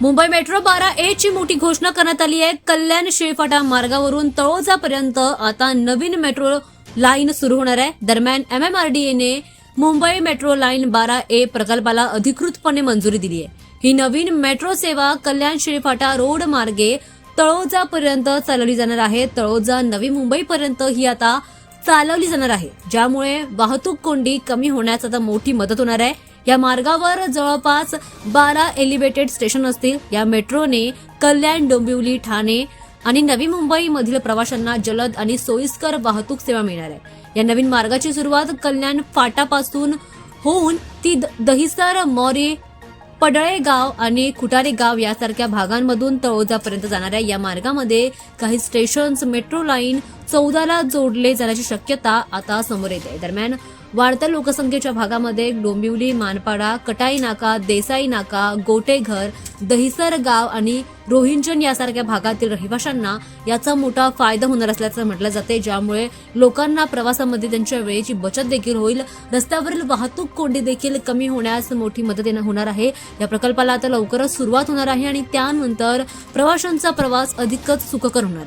Mumbai metro 12A ची मोठी घोषणा करण्यात आली आहे। कल्याण शिळफाटा मार्गावरून तळोजापर्यंत आता नवीन मेट्रो लाईन सुरू होणार आहे। दरम्यान MMRDA ने मुंबई मेट्रो लाईन 12A प्रकल्पाला अधिकृतपणे मंजुरी दिली आहे। ही नवीन मेट्रो सेवा कल्याण शिळफाटा रोड मार्गे तळोजापर्यंत चालवली जाणार आहे। तळोजा नवी मुंबईपर्यंत ही आता चालवली जाणार आहे, ज्यामुळे वाहतूक कोंडी कमी होण्यास आता मोठी मदत होणार आहे। या मार्गावर जवळपास 12 एलिव्हेटेड स्टेशन असतील। या मेट्रोने कल्याण, डोंबिवली, ठाणे आणि नवी मुंबई मधील प्रवाशांना जलद आणि सोयीस्कर वाहतूक सेवा मिळणार आहे। या नवीन मार्गाची सुरुवात कल्याण फाटापासून होऊन ती दहिसर, मोरी, पडळेगाव आणि खुटारी गाव यासारख्या भागांमधून तळोजापर्यंत जाणार आहे। या मार्गामध्ये काही स्टेशन्स मेट्रो लाईन 14ला जोडले जाण्याची शक्यता आता समोर येते। दरम्यान वाढत्या लोकसंख्येच्या भागामध्ये डोंबिवली, मानपाडा, कटाई नाका, देसाई नाका, गोटेघर, दहिसर गाव आणि रोहिंजन यासारख्या भागातील रहिवाशांना याचा मोठा फायदा होणार असल्याचं म्हटलं जाते, ज्यामुळे लोकांना प्रवासामध्ये त्यांच्या वेळेची बचत देखील होईल। रस्त्यावरील वाहतूक कोंडी देखील कमी होण्यास मोठी मदत होणार आहे। या प्रकल्पाला आता लवकरच सुरुवात होणार आहे आणि त्यानंतर प्रवाशांचा प्रवास अधिकच सुखकर होणार।